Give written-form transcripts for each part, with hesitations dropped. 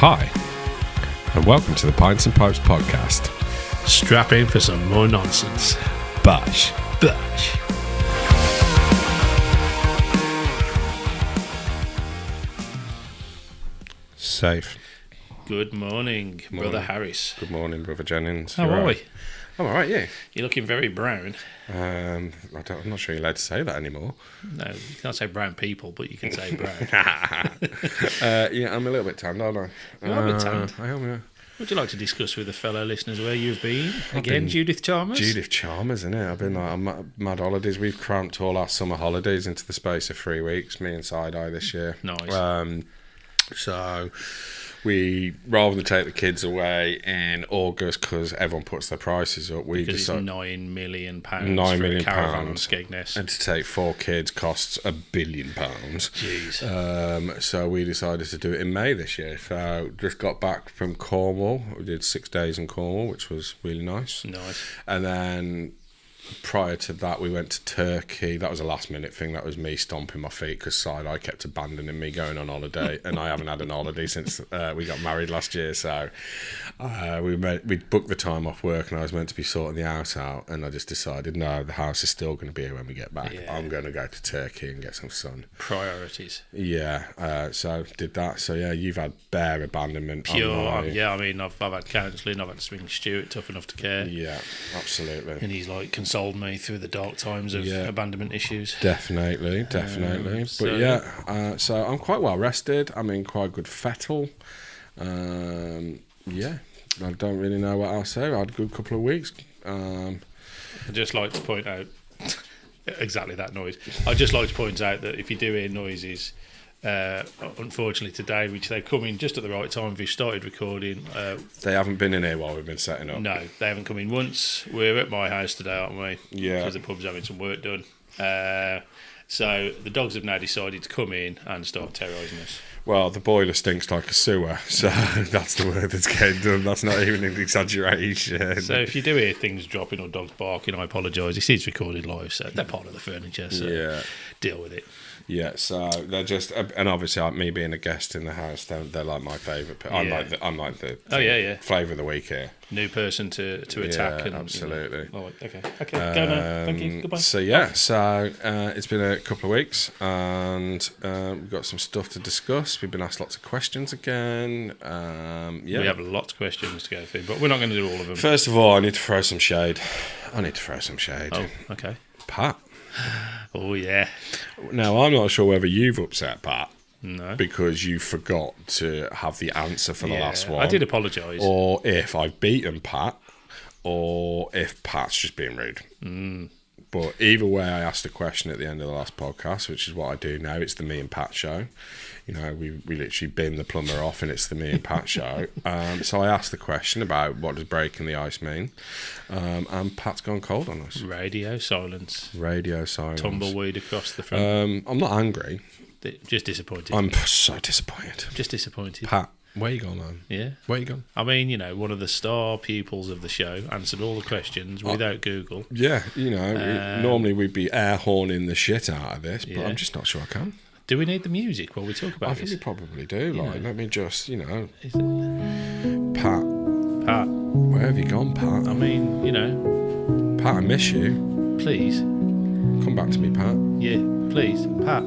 Hi, and welcome to the Pints and Pipes podcast. Strap in for some more nonsense. BOSH. BOSH. Safe. Good morning, Brother Harris. Good morning, Brother Jennings. How are we? I'm all right, yeah. You're looking very brown. I'm not sure you're allowed to say that anymore. No, you can't say brown people, but you can say brown. Yeah, I'm a little bit tanned, aren't I? You are a bit tanned. I am, yeah. Would you like to discuss with the fellow listeners where you've been? Again, Judith Chalmers? Judith Chalmers, isn't it? I've been on mad holidays. We've cramped all our summer holidays into the space of 3 weeks, me and Side-Eye this year. Nice. So we, rather than take the kids away in August because everyone puts their prices up, we Because decided it's £9 million £9 million for a caravan on Skegness. and to take 4 kids costs £1 billion. Jeez. So we decided to do it in May this year. So just got back from Cornwall. We did 6 days in Cornwall, which was really nice. Nice. And then prior to that, we went to Turkey. That was a last minute thing. That was me stomping my feet because Side-Eye kept abandoning me going on holiday, and I haven't had an holiday since we got married last year. So we booked the time off work, and I was meant to be sorting the house out, and I just decided, no, the house is still going to be here when we get back. Yeah. I'm going to go to Turkey and get some sun. Priorities. Yeah, so did that. So yeah, you've had bare abandonment. Pure. Yeah, I mean, I've had counselling. I've had to swing Stuart, tough enough to care. Yeah, absolutely. And he's like consoled me through the dark times of abandonment issues. Definitely. So I'm quite well rested. I'm in quite good fettle. Yeah, I don't really know what I'll say. I had a good couple of weeks. I'd just like to point out exactly that noise. I'd just like to point out that if you do hear noises, unfortunately today, which they come in just at the right time, if you started recording, they haven't been in here while we've been setting up. No, they haven't come in once. We're at my house today, aren't we? Yeah, because the pub's having some work done. So the dogs have now decided to come in and start terrorising us. Well, the boiler stinks like a sewer, so that's the word that's getting done. That's not even an exaggeration. So if you do hear things dropping or dogs barking, I apologise. This is recorded live, so they're part of the furniture, so deal with it. Yeah, so they're just, and obviously like me being a guest in the house, they're like my favourite. I'm like the flavour of the week here. New person to attack. Yeah, absolutely. You know. Okay, go now. Thank you. Goodbye. So it's been a couple of weeks, and we've got some stuff to discuss. We've been asked lots of questions again. We have lots of questions to go through, but we're not going to do all of them. First of all, I need to throw some shade. Oh, okay. Pat. Oh, yeah. Now, I'm not sure whether you've upset Pat. No. Because you forgot to have the answer for the last one. I did apologise. Or if I've beaten Pat, or if Pat's just being rude. But either way, I asked a question at the end of the last podcast, which is what I do now. It's the Me and Pat show. You know, we literally bin the plumber off, and it's the Me and Pat show. So I asked the question about what does breaking the ice mean, and Pat's gone cold on us. Radio silence. Tumbleweed across the front. I'm not angry. Just disappointed. I'm so disappointed. Just disappointed. Pat, where you gone, man? Yeah. Where you gone? I mean, you know, one of the star pupils of the show answered all the questions without Google. Yeah, you know, normally we'd be air horning the shit out of this, but I'm just not sure I can. Do we need the music while we talk about this? I think we probably do. Let me just, Pat, where have you gone, Pat? I mean, you know, Pat, I miss you. Please. Come back to me, Pat. Yeah, please. Pat.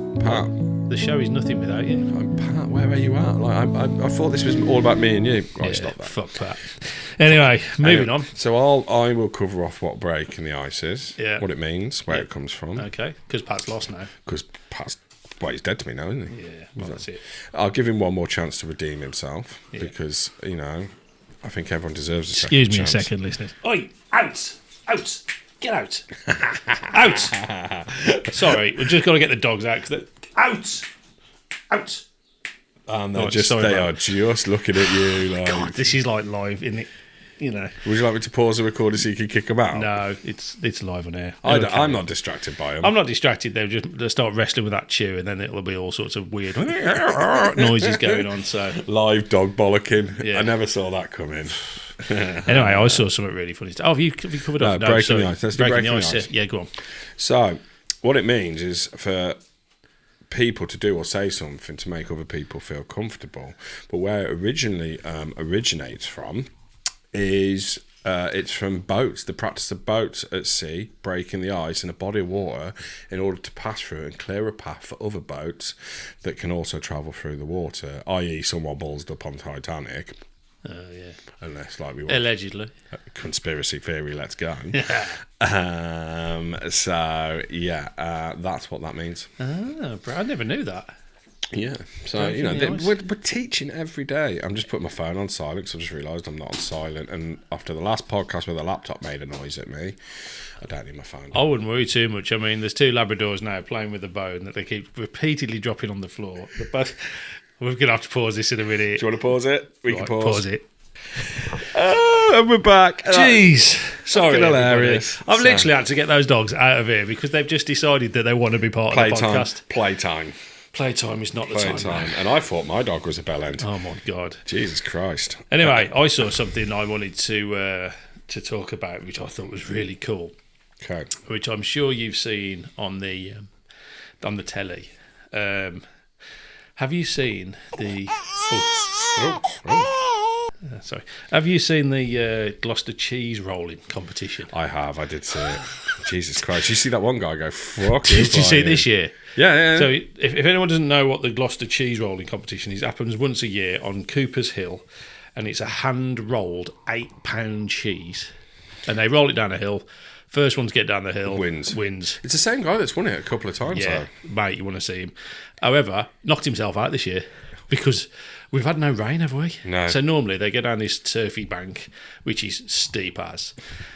The show is nothing without you. Pat, where are you at? Like, I thought this was all about me and you. Right, stop that. Fuck Pat. Anyway, moving on. So I will cover off what breaking the ice is, what it means, where it comes from. Okay, because Pat's lost now. Because Pat's, he's dead to me now, isn't he? Yeah, well, that's it. I'll give him one more chance to redeem himself because, I think everyone deserves a second chance. Excuse me a second, listeners. Oi, out! Get out! Out! Sorry, we've just got to get the dogs out. Out! And they are just looking at you like... God, this is like live, isn't it? You know. Would you like me to pause the recording so you can kick them out? No, it's live on air. I'm not distracted by them. I'm not distracted. They'll start wrestling with that chew, and then it'll be all sorts of weird noises going on. So live dog bollocking. Yeah. I never saw that coming. Anyway, I saw something really funny. Oh, have you covered up? No, breaking the ice. Let's do breaking the ice. Yeah, go on. So, what it means is for people to do or say something to make other people feel comfortable. But where it originally originates from is it's from boats, the practice of boats at sea, breaking the ice in a body of water in order to pass through and clear a path for other boats that can also travel through the water, i.e. someone ballsed up on Titanic. Oh, yeah. Unless, like we want Allegedly. Conspiracy theory, let's go. So, yeah, that's what that means. Oh, I never knew that. Yeah, so you know we're teaching every day. I'm just putting my phone on silent because I just realised I'm not on silent. And after the last podcast where the laptop made a noise at me, I don't need my phone. I wouldn't worry too much. I mean, there's 2 Labradors now playing with the bone that they keep repeatedly dropping on the floor. We're gonna have to pause this in a minute. Do you want to pause it? We can pause it. And we're back. Jeez, sorry, hilarious. I've literally had to get those dogs out of here because they've just decided that they want to be part of the podcast. Playtime is not the time. And I thought my dog was a bellend. Oh my God. Jesus Christ. Anyway, I saw something I wanted to talk about, which I thought was really cool. Okay. Which I'm sure you've seen on the telly. Have you seen the? Sorry. Have you seen the Gloucester cheese rolling competition? I have. I did see it. Jesus Christ! You see that one guy go? Fuck. Did you see it this year? Yeah. So if anyone doesn't know what the Gloucester cheese rolling competition is, it happens once a year on Cooper's Hill, and it's a hand-rolled 8-pound cheese, and they roll it down a hill. First one to get down the hill wins. It's the same guy that's won it a couple of times. Yeah, mate, you want to see him. However, knocked himself out this year because we've had no rain, have we? No. So normally they go down this turfy bank, which is steep as,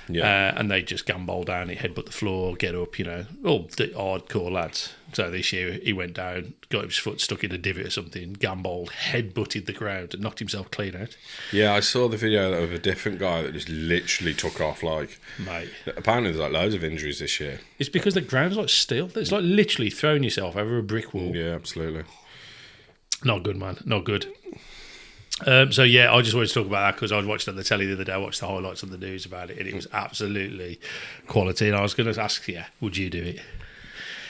and they just gambol down it, headbutt the floor, get up, all the hardcore lads. So this year he went down, got his foot stuck in a divot or something, gamboled, headbutted the ground and knocked himself clean out. Yeah, I saw the video of a different guy that just literally took off Mate. Apparently there's loads of injuries this year. It's because the ground's like steel. It's like literally throwing yourself over a brick wall. Yeah, absolutely. Not good, man. Not good. So, yeah, I just wanted to talk about that because I watched it on the telly the other day. I watched the highlights on the news about it, and it was absolutely quality. And I was going to ask you, would you do it?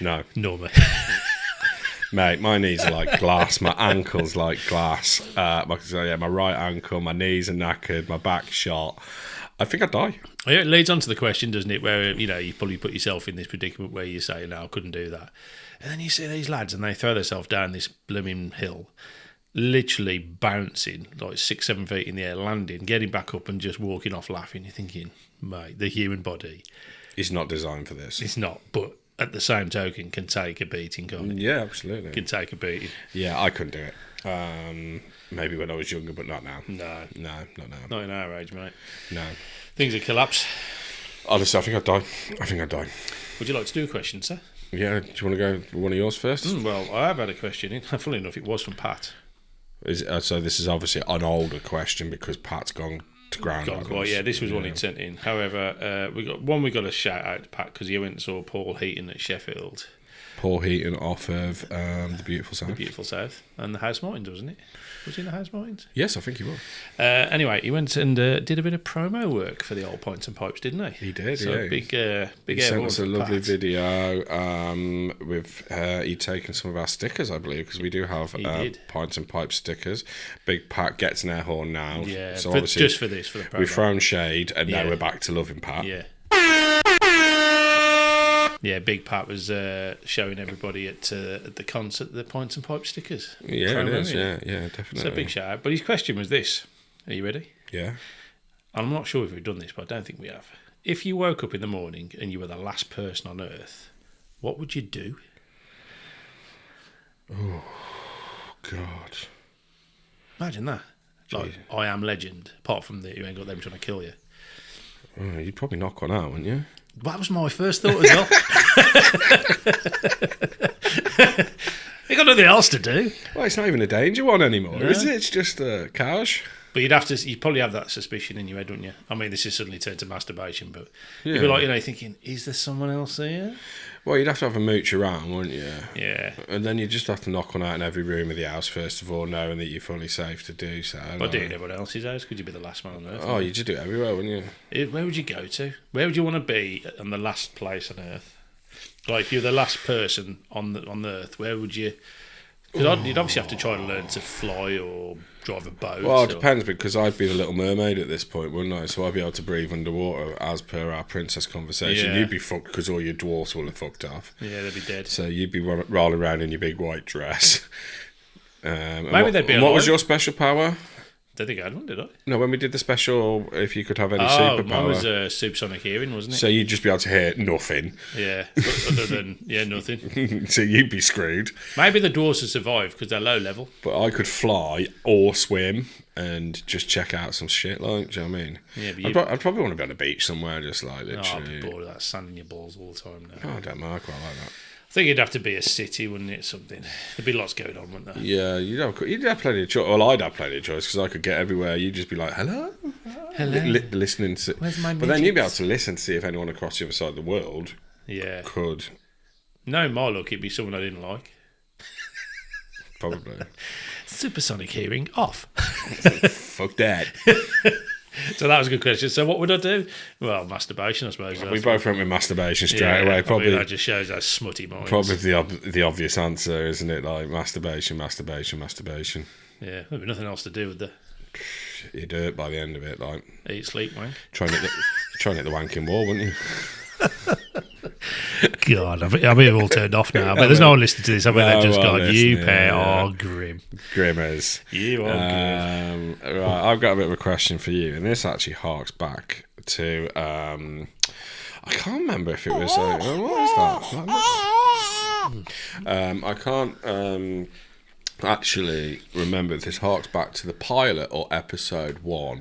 No. Normally. Mate, my knees are like glass. My ankle's like glass. My right ankle, my knees are knackered, my back's shot. I think I'd die. Yeah, it leads on to the question, doesn't it, where, you probably put yourself in this predicament where you say, no, I couldn't do that. And then you see these lads and they throw themselves down this blooming hill, literally bouncing like 6-7 feet in the air, landing, getting back up and just walking off laughing. You're thinking, mate, the human body is not designed for this. It's not, but at the same token can take a beating, can't it? Yeah, absolutely. Can take a beating. Yeah, I couldn't do it. Maybe when I was younger, but not now. No, not now. Not in our age, mate. No. Things would collapse. Honestly, I think I'd die. Would you like to do a question, sir? Yeah, do you want to go with one of yours first? Well, I have had a question in. Funnily enough, it was from Pat. So this is obviously an older question because Pat's gone to ground. Yeah, this was one he'd sent in. However, we got a shout out to Pat because he went and saw Paul Heaton at Sheffield. Paul Heaton off of the Beautiful South. The Beautiful South. And the House Martins, wasn't it? Was he in the House Martins? Yes, I think he was. Anyway, he went and did a bit of promo work for the old Pints and Pipes, didn't he? He did, so yeah. Big he sent us a lovely Pat. video with he'd taken some of our stickers, I believe, because we do have Pints and Pipes stickers. Big Pat gets an air horn now. Yeah, so obviously just for this, for the promo. We've thrown shade and now we're back to loving Pat. Yeah. Yeah, Big Pat was showing everybody at the concert the Pints and Pipes stickers. Yeah, it is. Yeah, definitely. So big shout out. But his question was this. Are you ready? Yeah. I'm not sure if we've done this, but I don't think we have. If you woke up in the morning and you were the last person on Earth, what would you do? Oh, God. Imagine that. Like, I am legend, apart from that you ain't got them trying to kill you. Oh, you'd probably knock one out, wouldn't you? That was my first thought as well. You got nothing else to do. Well, it's not even a danger one anymore, No. is it? It's just a cash. But you'd probably have that suspicion in your head, wouldn't you? I mean, this has suddenly turned to masturbation, but you'd be like, thinking, is there someone else here? Well, you'd have to have a mooch around, wouldn't you? Yeah. And then you just have to knock one out in every room of the house, first of all, knowing that you're fully safe to do so. But do it in everyone else's house? Could you be the last man on Earth? Oh, you'd just do it everywhere, wouldn't you? Where would you go to? Where would you want to be on the last place on Earth? Like, if you're the last person on the Earth, where would you? Because you'd obviously have to try to learn to fly or drive a boat. Well, it depends, because I'd be the Little Mermaid at this point, wouldn't I? So I'd be able to breathe underwater, as per our princess conversation. Yeah. You'd be fucked because all your dwarfs will have fucked off. Yeah, they'd be dead. So you'd be rolling around in your big white dress. Maybe they'd be alive. What was your special power? Don't think I had one, did I? No, when we did the special, if you could have any Mine superpower. was supersonic hearing, wasn't it? So you'd just be able to hear nothing. Yeah, other than nothing. So you'd be screwed. Maybe the dwarves would survive because they're low level. But I could fly or swim and just check out some shit, like, do you know what I mean? Yeah, but I'd probably want to be on the beach somewhere, just like I'd literally. be bored of that sand in your balls all the time now. Oh, I don't know, I quite like that. I think it'd have to be a city, wouldn't it? Something. There'd be lots going on, wouldn't there? Yeah, you'd have plenty of choice. Well, I'd have plenty of choice because I could get everywhere. You'd just be like, hello? Hello. Listening to. Where's my But then you'd be able midgets? to listen to see if anyone across the other side of the world Yeah. could. No, my luck, it'd be someone I didn't like. Probably. Supersonic hearing off. Fuck that. So that was a good question. So what would I do? Well, masturbation, I suppose. We both went with masturbation straight away. Probably. I mean, that just shows how smutty mine is. Probably the obvious answer, isn't it? Like masturbation. Yeah, there'd be nothing else to do with the You'd do it by the end of it, like eat, sleep, wank. trying to hit the wanking wall, wouldn't you? God, I mean, all turned off now. But there's no one listening to this. I mean, they've just gone, you pair are grim. Grimmers. You are grim. Right, I've got a bit of a question for you, and this actually harks back to I can't remember if it was what is that? I can't actually remember. This harks back to the pilot or episode 1,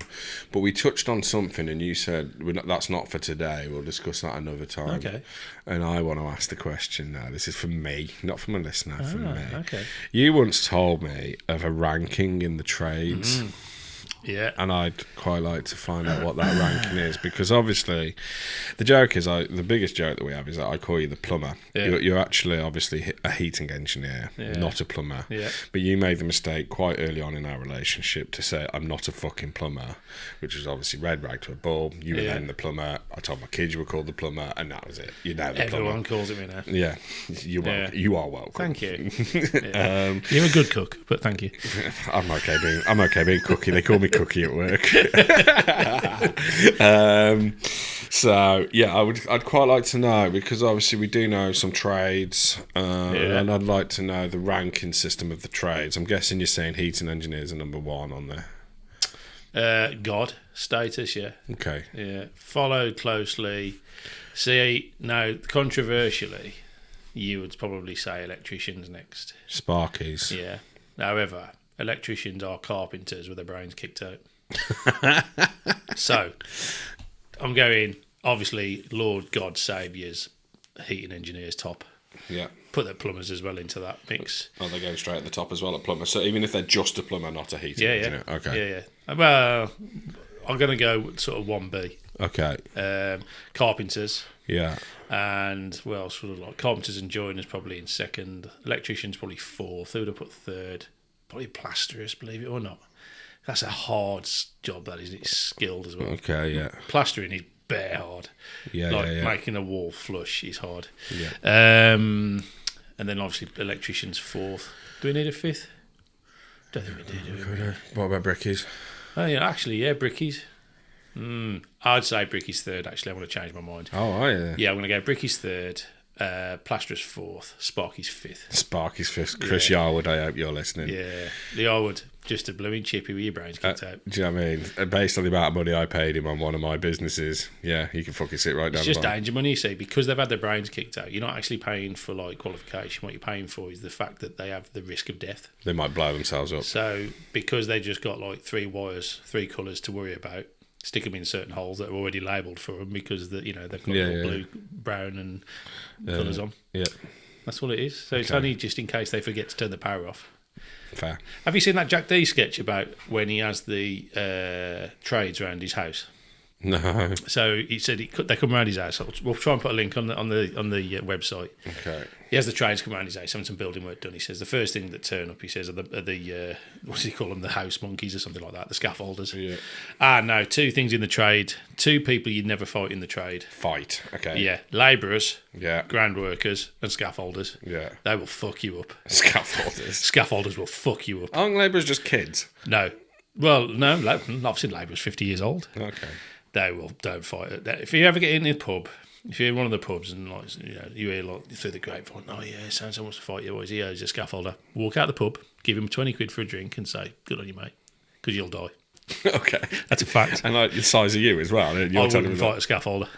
but we touched on something and you said that's not for today, we'll discuss that another time. Okay. And I want to ask the question now. This is from me, not from a listener, from me. Okay. You once told me of a ranking in the trades. Yeah. And I'd quite like to find out what that ranking is, because obviously the joke is, the biggest joke that we have is that I call you the plumber. Yeah. You're actually obviously a heating engineer, not a plumber. Yeah. But you made the mistake quite early on in our relationship to say I'm not a fucking plumber, which was obviously red rag to a bull. You were then the plumber. I told my kids you were called the plumber, and that was it. You're now the Everyone plumber. calls it me now. Yeah, you are welcome. Thank you. Yeah. You're a good cook, but thank you. I'm okay being Cookie. They call me Cookie at work. So yeah, I'd quite like to know, because obviously we do know some trades, and I'd like to know the ranking system of the trades. I'm guessing you're saying heating engineers are number 1 on there. God status, yeah. Okay. Yeah. Followed closely. See, now, controversially, you would probably say electricians next. Sparkies. Yeah. However, electricians are carpenters with their brains kicked out. So, I'm going, obviously, Lord God Saviour's heating engineers top. Yeah. Put the plumbers as well into that mix. Oh, they go straight at the top as well at plumber. So even if they're just a plumber, not a heating engineer. Okay. Yeah. Well, I'm going to go sort of 1B. Okay. Carpenters. Yeah. And, well, sort of like carpenters and joiners probably in 2nd. Electricians probably 4th. They would have put 3rd. Probably plasterers, believe it or not. That's a hard job, that is. It's skilled as well. Okay, yeah. Plastering is bare hard. Yeah, like making a wall flush is hard. Yeah. And then obviously electricians 4th. Do we need a 5th? Don't think we do. What about brickies? Oh yeah, actually, yeah, brickies. I'd say brickies 3rd. Actually, I'm going to change my mind. Oh, yeah. Yeah, I'm going to go brickies 3rd. Plasterers 4th. Sparky's 5th. Sparky's 5th. Chris Yarwood, I hope you're listening. Yeah, the Yarwood, just a blooming chippy with your brains kicked out. Do you know what I mean? Based on the amount of money I paid him on one of my businesses, yeah, he can fucking sit right down It's the just bottom. danger money, you see, because they've had their brains kicked out. You're not actually paying for like qualification. What you're paying for is the fact that they have the risk of death. They might blow themselves up. So because they just got like 3 wires, 3 colours to worry about, stick them in certain holes that are already labelled for them because they've got blue, brown, and colours on. Yeah, that's all it is. So it's only just in case they forget to turn the power off. fair. Have you seen that Jack D sketch about when he has the trades around his house? No. So he said they come around his house. We'll try and put a link on the website. Okay. He has the trades come around his house, having some building work done. He says the first thing that turn up, he says, are the what does he call them? The house monkeys or something like that, the scaffolders. Yeah. No, two things in the trade. Two people you'd never fight in the trade. Fight. Okay. Yeah, labourers, Yeah. ground workers, and scaffolders. Yeah. They will fuck you up. Scaffolders. Scaffolders will fuck you up. Aren't labourers just kids? No. Well, no, I've seen labourers 50 years old. Okay. Don't fight it. If you ever get in a pub, if you're in one of the pubs and you hear through the grapevine, oh yeah, so-and-so wants to fight you, he's a scaffolder. Walk out the pub, give him 20 quid for a drink and say, good on you, mate, because you'll die. Okay. That's a fact. And like the size of you as well. I wouldn't fight a scaffolder.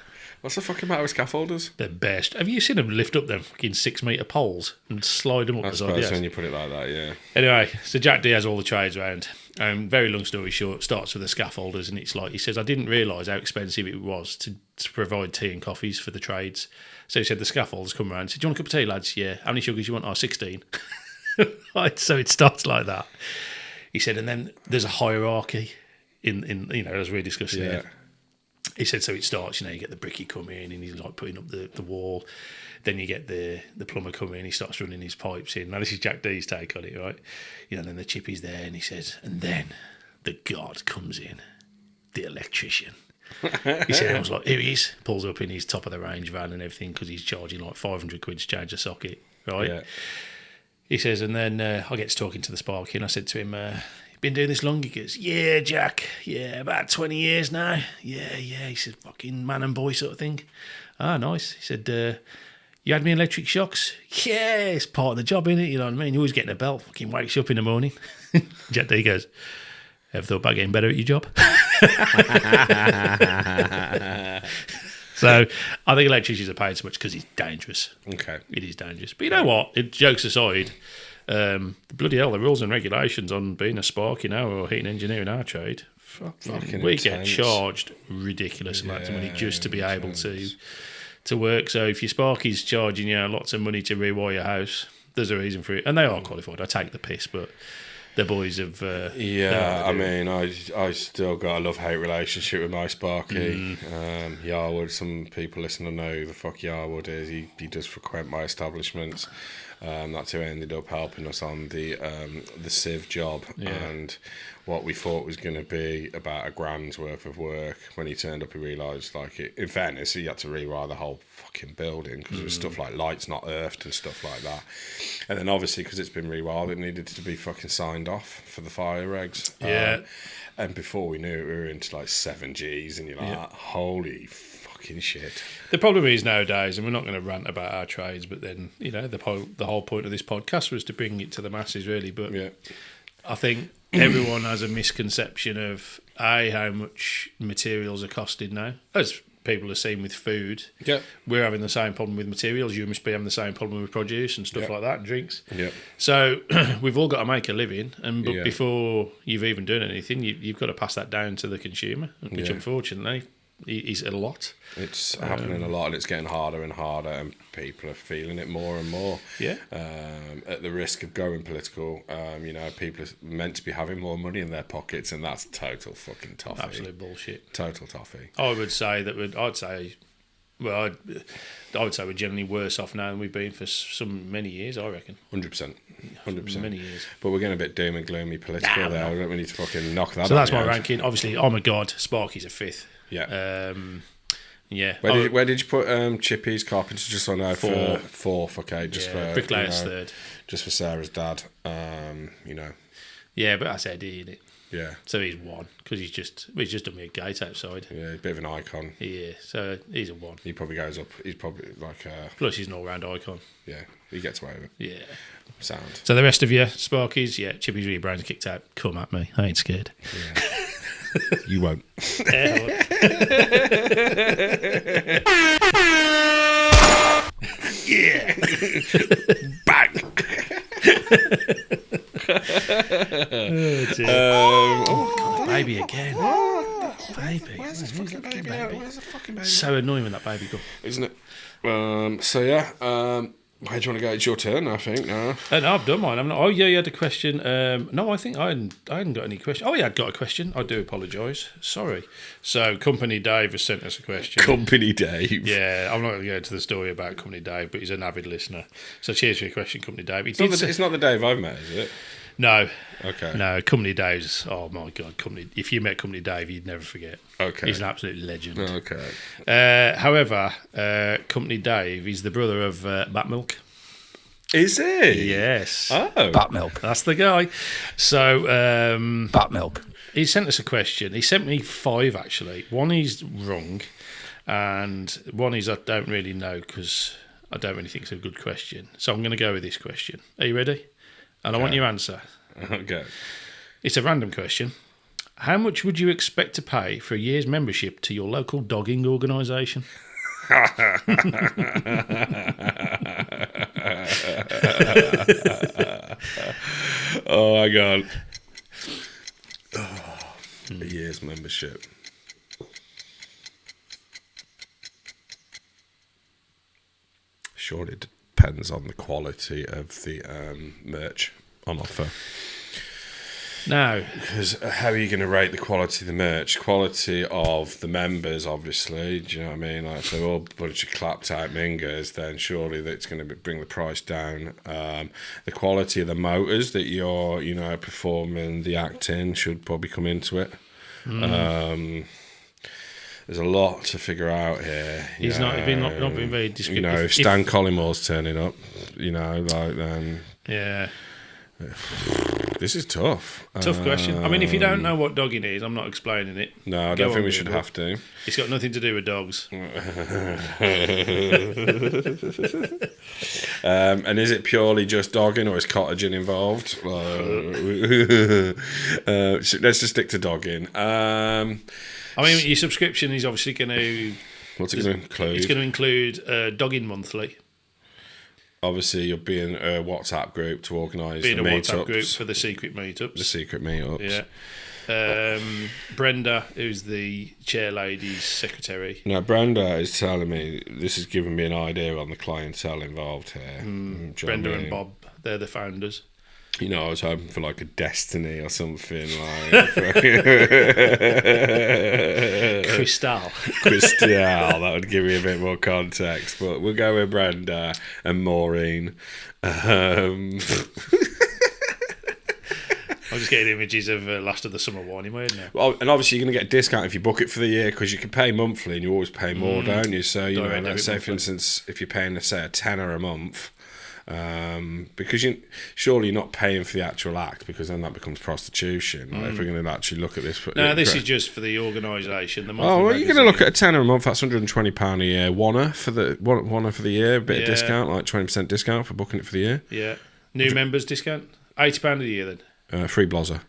What's the fucking matter with scaffolders? They're best. Have you seen them lift up them fucking 6 metre poles and slide them up I the side? suppose when you put it like that, yeah. Anyway, so Jack D has all the trades around. Very long story short, starts with the scaffolders, and it's like he says, I didn't realise how expensive it was to provide tea and coffees for the trades. So he said the scaffolders come around and said, do you want a cup of tea, lads? Yeah. How many sugars you want? 16. Right, so it starts like that. He said, and then there's a hierarchy in as we're discussing Yeah. here. He said, so it starts, you get the brickie come in and he's like putting up the wall. Then you get the plumber come in, he starts running his pipes in. Now, this is Jack D's take on it, right? Then the chippy's there and he says, and then the god comes in, the electrician. He said, I was like, here he is. Pulls up in his top of the range van and everything because he's charging like 500 quid to change a socket, right? Yeah. He says, and then I get to talking to the Sparky and I said to him, been doing this long? He goes, yeah, Jack. Yeah, about 20 years now. Yeah. He said, fucking man and boy sort of thing. Ah, nice. He said, you had me electric shocks? Yeah, it's part of the job, innit? You know what I mean? You're always getting a belt. Fucking wakes you up in the morning. Jack D goes, ever thought about getting better at your job? So I think electricians are paid so much because it's dangerous. Okay. It is dangerous. But you know what? Jokes aside, bloody hell, the rules and regulations on being a spark, or heating engineer in our trade, we get charged ridiculous amounts of money just to be able to work. So if your sparky's charging you lots of money to rewire your house, there's a reason for it. And they are qualified. I take the piss, but the boys have... I mean, I still got a love-hate relationship with my sparky. Yarwood, some people listening know who the fuck Yarwood is. He does frequent my establishments. That's who ended up helping us on the sieve job, and what we thought was going to be about $1,000's worth of work. When he turned up, he realised, in fairness, he had to rewire the whole fucking building because there was stuff like lights not earthed and stuff like that. And then obviously, because it's been rewired, it needed to be fucking signed off for the fire regs. And before we knew it, we were into like 7Gs, and you're like, holy fucking shit. The problem is nowadays, and we're not going to rant about our trades, but then, the whole point of this podcast was to bring it to the masses, really. But I think everyone has a misconception of, how much materials are costing now. As people are seeing with food, we're having the same problem with materials. You must be having the same problem with produce and stuff like that, and drinks. So we've all got to make a living, but before you've even done anything, you've got to pass that down to the consumer, which unfortunately is a lot. It's happening a lot, and it's getting harder and harder, and people are feeling it more and more. At the risk of going political, people are meant to be having more money in their pockets, and that's total fucking toffee. Absolute bullshit. Total toffee. I would say we're generally worse off now than we've been for many years, I reckon. 100%. Many years. But we're getting a bit doom and gloomy political there. No. We need to fucking knock that. So that's my ranking. Obviously, I'm a god. Sparky's a fifth. Yeah. Where did you put Chippy's carpenter? Just on fourth. Okay, just for bricklayer's third. Just for Sarah's dad. Yeah, but I said he in it. Yeah. So he's one because he's just done me a gate outside. Yeah, a bit of an icon. Yeah, so he's a one. He probably goes up. He's probably like. Plus, he's an all-round icon. Yeah, he gets away with it. Yeah. Sound. So the rest of you, Sparkies, Chippy's with your brains kicked out. Come at me. I ain't scared. Yeah. You won't. Yeah. Bang. Baby again. Baby. Where's this fucking baby? Where's the fucking baby? So annoying when that baby goes. Isn't it? Where do you want to go? It's your turn, I think. No. No, I've done mine. Oh, yeah, you had a question. No, I think I hadn't got any question. Oh, yeah, I'd got a question. I do apologise. Sorry. So, Company Dave has sent us a question. Company Dave. Yeah, I'm not going to go into the story about Company Dave, but he's an avid listener. So, cheers for your question, Company Dave. It's not the Dave I've met, is it? No. Okay. No, Company Dave's, oh my God, If you met Company Dave, you'd never forget. Okay. He's an absolute legend. Okay. However, Company Dave is the brother of Batmilk. Is he? Yes. Oh. Batmilk. That's the guy. So, Batmilk. he sent us a question. He sent me 5, actually. One is wrong, and one is I don't really know because I don't really think it's a good question. So I'm going to go with this question. Are you ready? And I want your answer. Okay. It's a random question. How much would you expect to pay for a year's membership to your local dogging organisation? Oh my God. A year's membership. Surely it depends on the quality of the merch on offer. Now, because how are you going to rate the quality of the merch? Quality of the members, obviously. Do you know what I mean? Like, if they're all a bunch of clapped out mingers, then surely that's going to bring the price down. The quality of the motors that you're, performing the act in should probably come into it. There's a lot to figure out here. He's not been very descriptive. If Stan Collimore's turning up, then... Yeah. This is tough. Tough question. I mean, if you don't know what dogging is, I'm not explaining it. No, I don't think we should have to. It's got nothing to do with dogs. And is it purely just dogging, or is cottaging involved? Let's just stick to dogging. I mean, your subscription is obviously going to... What's it going to include? It's going to include dogging monthly. Obviously, you'll be in a WhatsApp group to organise the meetups. Being a WhatsApp group for the secret meetups. The secret meetups. Yeah. Brenda, who's the chair lady's secretary. Now, Brenda is telling me, this is giving me an idea on the clientele involved here. Brenda and Bob, they're the founders. I was hoping for like a Destiny or something like Crystal. That would give me a bit more context. But we'll go with Brenda and Maureen. I'm just getting images of last of the summer warning word now. Well, and obviously you're going to get a discount if you book it for the year, because you can pay monthly and you always pay more, don't you? So let's say for instance, if you're paying, let's say, a tenner a month. Because surely you're not paying for the actual act, because then that becomes prostitution. If we're going to actually look at this, this is just for the organisation. You're going to look at a tenner a month. That's £120 a year. One for the year, a bit of discount, like 20% discount for booking it for the year. Yeah, new members discount, £80 a year then. Free blazer.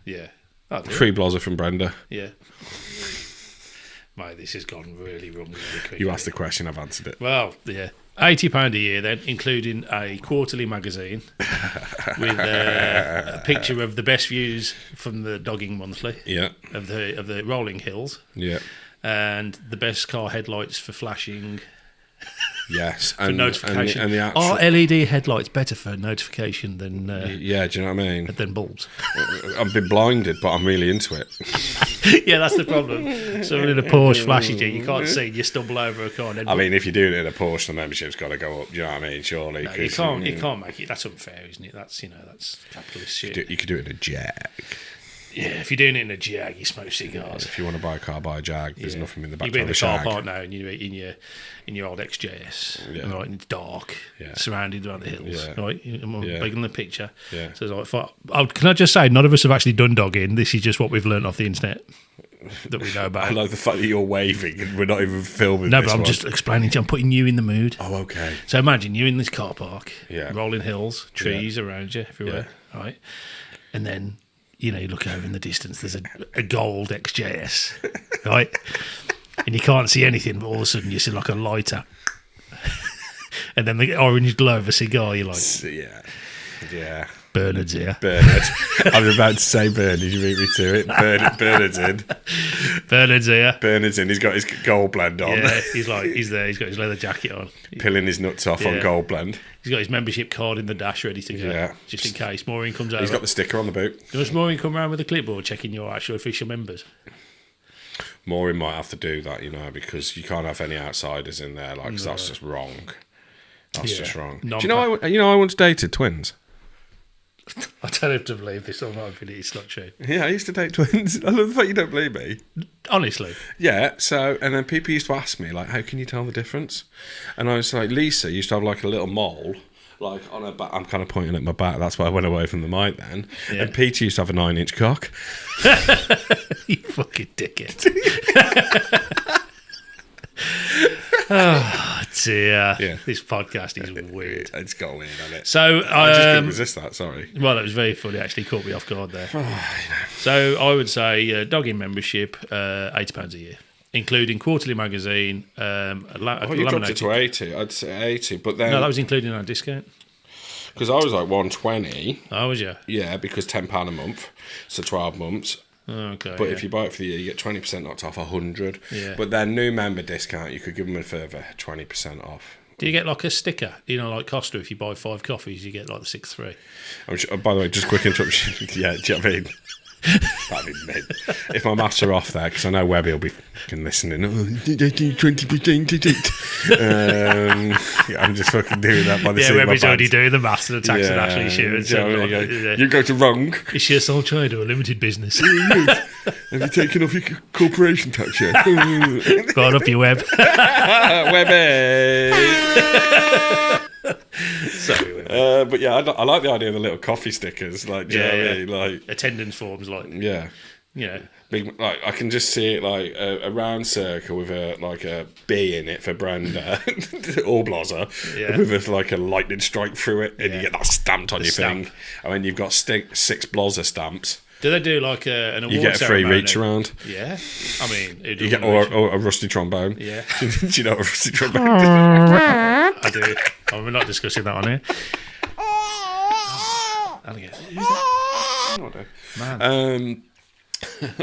Yeah, free blazer from Brenda. Yeah. Mate, this has gone really wrong. Really quickly. You asked the question, I've answered it. Well, yeah. £80 a year then, including a quarterly magazine with a picture of the best views from the Dogging Monthly. Yeah. Of the rolling hills. Yeah. And the best car headlights for flashing. Yes, for notification. And the actual... Are LED headlights better for notification than? Yeah, do you know what I mean? Than bulbs. I've been blinded, but I'm really into it. Yeah, that's the problem. So in a Porsche flashes you can't see. You stumble over a car. I mean, if you're doing it in a Porsche, the membership's got to go up. Do you know what I mean? Surely, no, you can't make it. That's unfair, isn't it? That's that's capitalist shit. You could do it in a Jag. Yeah, if you're doing it in a Jag, you smoke cigars. If you want to buy a car, buy a Jag. There's nothing in the back. You'll be in the car park now, and you're in your old XJS, right? And it's dark, surrounded by the hills, right? I'm big on the picture. Yeah. So it's like, can I just say, none of us have actually done dogging. This is just what we've learned off the internet that we know about. I like the fact that you're waving and we're not even filming. No, but I'm just explaining to you. I'm putting you in the mood. Oh, okay. So imagine you're in this car park, Yeah. rolling hills, trees around you everywhere, right? And then, you look over in the distance, there's a gold XJS, right? And you can't see anything, but all of a sudden you see like a lighter. And then the orange glow of a cigar, you're like... Yeah. Bernard's here. Bernard. I was about to say Bernard. You beat me to it. Bernard's in. Bernard's here. Bernard's in. He's got his gold blend on. Yeah, he's there. He's got his leather jacket on. Pilling his nuts off on gold blend. He's got his membership card in the dash ready to go. Yeah. Just in case Maureen comes over. He's got the sticker on the boot. Does Maureen come around with a clipboard checking your actual official members? Maureen might have to do that, because you can't have any outsiders in there, because that's just wrong. That's just wrong. Do you know I once dated twins? I don't have to believe this or not, but it's not true. Yeah, I used to date twins. I love the fact you don't believe me. Honestly. Yeah, and then people used to ask me, how can you tell the difference? And I was like, Lisa used to have a little mole, on her back. I'm kind of pointing at my back, that's why I went away from the mic then. Yeah. And Peter used to have a 9-inch cock. You fucking dickhead. Oh dear. Yeah. This podcast is weird. It's got weird, hasn't it? So I just couldn't resist that, sorry. Well, it was very funny, actually caught me off guard there. So I would say dogging membership, £80 a year, including quarterly magazine, you dropped it to 80. I'd say 80, but then... No, that was including our discount. Because I was 120. Oh, was you? Yeah, because £10 a month, so 12 months. Okay. But if you buy it for the year, you get 20% knocked off 100. Yeah. But then new member discount, you could give them a further 20% off. Do you get a sticker? Like Costa, if you buy 5 coffees, you get the 6 free. By the way, just quick interruption. Yeah, do you know what I mean? That'd be mint. If my maths are off there, because I know Webby will be fucking listening. 20%. I'm just fucking doing that by the seat of my Webby's pants. already doing the maths and the tax and actually shooting. You go to wrong. Is she a sole trader or limited business? Have you taken off your corporation tax yet? Got up your web. Webby. Sorry, but yeah, I like the idea of the little coffee stickers, do you know what I mean? Attendance forms, yeah, big, I can just see it a round circle with a B in it for Brenda or Blazer, with a lightning strike through it, and you get that stamped on your thing, and then you've got 6 Blazer stamps. Do they do an award ceremony? You get a free reach around. Yeah. I mean... You get or a rusty trombone. Yeah. Do you know what a rusty trombone is? I do. We're not discussing that on here. Who's that? Man.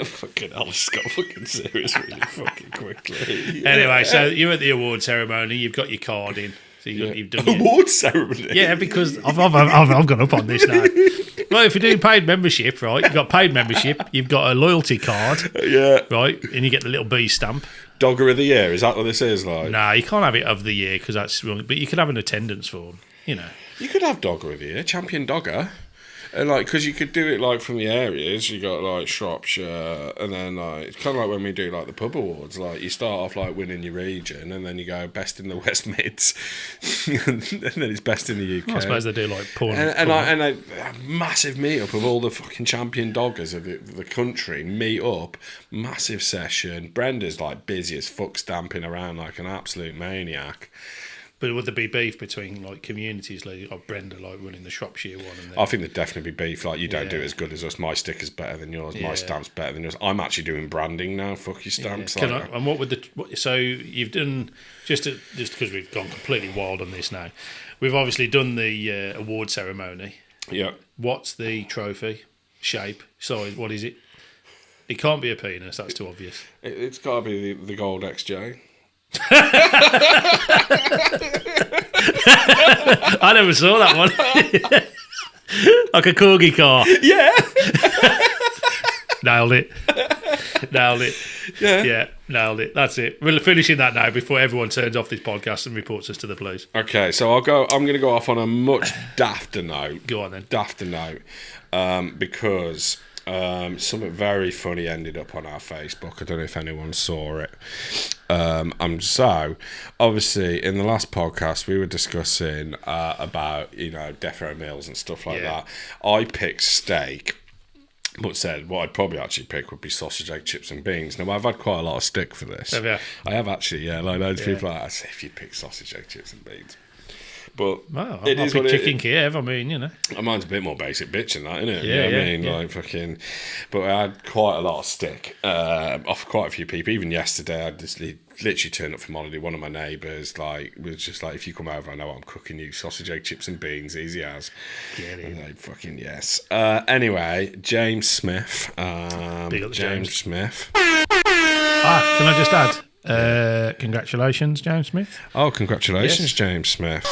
Fucking hell, I just got fucking serious really fucking quickly. Anyway, so you're at the award ceremony, you've got your card in. So you've done award ceremony? Yeah, because I've gone up on this now. Well, if you're doing paid membership, right, you've got paid membership, you've got a loyalty card, right, and you get the little B stamp. Dogger of the year, is that what this is like? Nah, you can't have it of the year because that's wrong, but you could have an attendance form, You could have Dogger of the year, champion dogger. And because you could do it from the areas, you got Shropshire, and then it's kind of like when we do the pub awards. You start off winning your region, and then you go best in the West Mids, and then it's best in the UK. Well, I suppose they do porn. And a massive meet up of all the fucking champion doggers of the country. Meet up, massive session. Brenda's busy as fuck, stamping around like an absolute maniac. But would there be beef between communities like Brenda running the Shropshire one? And I think there'd definitely be beef. You don't do it as good as us. My sticker's better than yours. My stamp's better than yours. I'm actually doing branding now. Fuck your stamps. And what would so you've done just because we've gone completely wild on this now. We've obviously done the award ceremony. Yeah. What's the trophy shape? Size? What is it? It can't be a penis. That's too obvious. It's got to be the gold XJ. I never saw that one. Like a corgi car. Yeah. Nailed it. Yeah, nailed it. That's it. We're finishing that now before everyone turns off this podcast and reports us to the police. Okay, so I'm going to go off on a much dafter note. Go on then. Dafter note, because something very funny ended up on our Facebook. I don't know if anyone saw it. So obviously in the last podcast we were discussing about death row meals and stuff like that. I picked steak, but said what I'd probably actually pick would be sausage, egg, chips and beans. Now I've had quite a lot of stick for this. Have you? I have actually, loads of people are like, I say if you pick sausage, egg, chips and beans. But Well, it I'll is pick what chicken Kiev. I mean, you know. Mine's a bit more basic bitch than that, isn't it? Yeah, You know what yeah, I mean? yeah. Like fucking. But I had quite a lot of stick off quite a few people. Even yesterday, I just literally turned up from holiday. One of my neighbours was just like, if you come over, I know what I'm cooking you: sausage, egg, chips, and beans, easy as. Get it. I'm like, fucking yes. Anyway, James Smith. Big up James Smith. Can I just add? Congratulations, James Smith. Oh, congratulations, Yes. James Smith.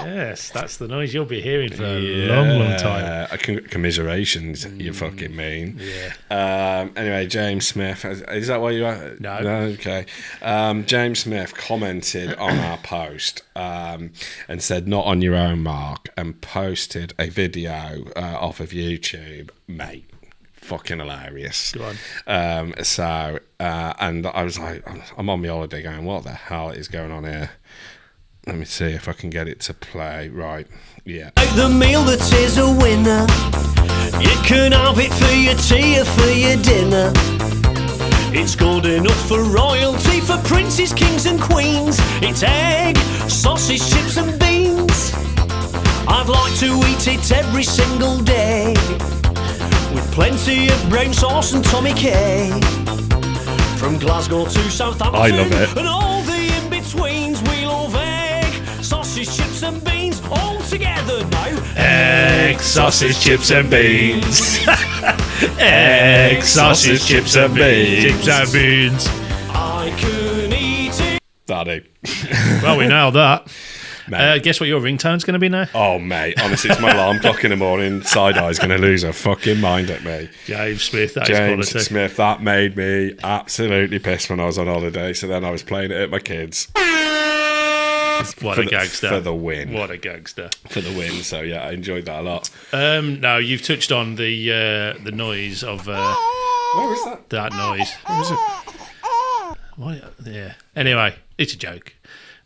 Yes, that's the noise you'll be hearing for a long time. Commiserations, you fucking mean. Yeah. Anyway, James Smith, is that why you are? No. Okay. James Smith commented on our post and said, not on your own, Mark, and posted a video off of YouTube, mate. Fucking hilarious. Go on. And I was like, I'm on my holiday going, what the hell is going on here? Let me see if I can get it to play. Right, yeah. The meal that is a winner. You can have it for your tea or for your dinner. It's good enough for royalty, for princes, kings and queens. It's egg, sausage, chips and beans. I'd like to eat it every single day, with plenty of brown sauce and Tommy K. From Glasgow to Southampton, I love it. and all the in-betweens. We love egg, sausage, chips and beans, all together now. Egg, sausage, chips and beans. Egg, sausage, chips and beans. Chips and beans. I can eat it. Daddy. Well, we nailed that. Mate. Guess what your ringtone's going to be now? Oh, mate, honestly, it's my alarm clock in the morning. Side-Eye's going to lose her fucking mind at me. James Smith, that James is quality. Smith, that made me absolutely pissed when I was on holiday. So then I was playing it at my kids. What for a gangster. For the win. What a gangster. For the win. So, yeah, I enjoyed that a lot. No, you've touched on the noise of Where is that? that noise. Where is it? What? Yeah. Anyway, it's a joke,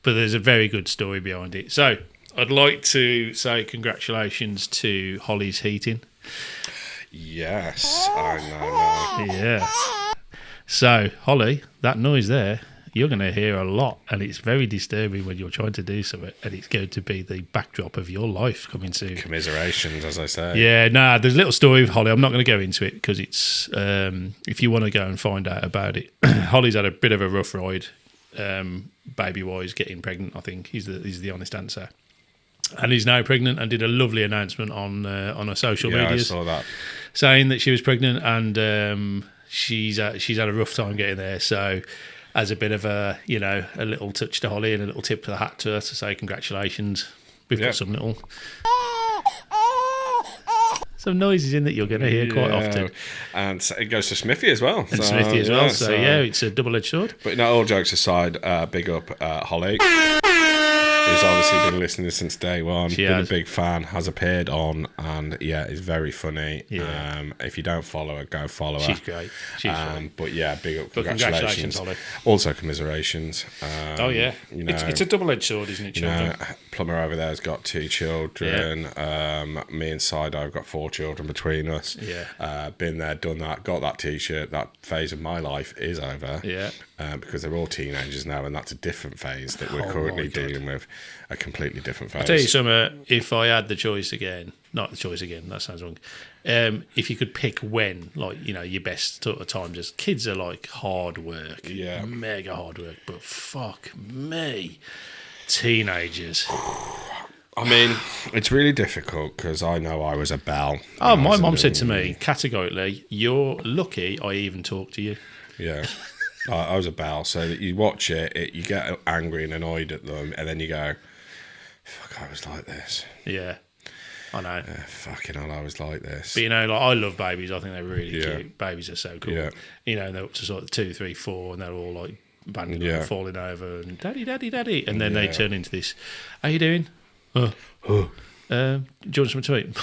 but there's a very good story behind it. So I'd like to say congratulations to Holly's Heating. Yes, I know. Yeah. So Holly, that noise there, you're going to hear a lot, and it's very disturbing when you're trying to do something, and it's going to be the backdrop of your life coming soon. Commiserations, as I say. Yeah, there's a little story with Holly. I'm not going to go into it because it's if you want to go and find out about it. Holly's had a bit of a rough ride, baby-wise, getting pregnant. I think he's the honest answer, and he's now pregnant and did a lovely announcement on her social Yeah, media, I saw that. saying that she was pregnant and she's had a rough time getting there. So, as a bit of a little touch to Holly and a little tip to the hat to her to say congratulations. We've got some noises in that you're going to hear quite often. And it goes to Smithy as well. And Smithy as well. So, it's a double-edged sword. But no, all jokes aside, big up Holly, who's obviously been listening since day one. She been has. a big fan, has appeared on, and yeah, is very funny. Yeah. If you don't follow her, go follow her. She's great. She's funny. But yeah, big up, But congratulations. Holly. Also, commiserations. Oh, yeah. You know, It's a double-edged sword, isn't it, children? Plumber over there's got 2 children. Me and Side I've got 4 children between us. Yeah. Been there, done that, got that t-shirt. That phase of my life is over. Yeah. Because they're all teenagers now, and that's a different phase that we're Oh, currently my God. dealing with. A completely different phase. I'll tell you something, if I had the choice again, not the choice again, that sounds wrong. If you could pick when, your best sort of times, as kids are like hard work. Yeah. Mega hard work, but fuck me. Teenagers. I mean, it's really difficult because I know I was a belle. Oh, when I my was mum a said to little- me, categorically, you're lucky I even talked to you. Yeah. I was a belle, so that you watch it, you get angry and annoyed at them, and then you go, fuck, I was like this. Yeah, I know. Fucking hell, I was like this. But, I love babies. I think they're really Yeah. cute. Babies are so cool. Yeah. And they're up to sort of 2, 3, 4, and they're all like banding Yeah. and falling over and daddy, daddy, daddy. And then they turn into this, how you doing? Do you want something to eat?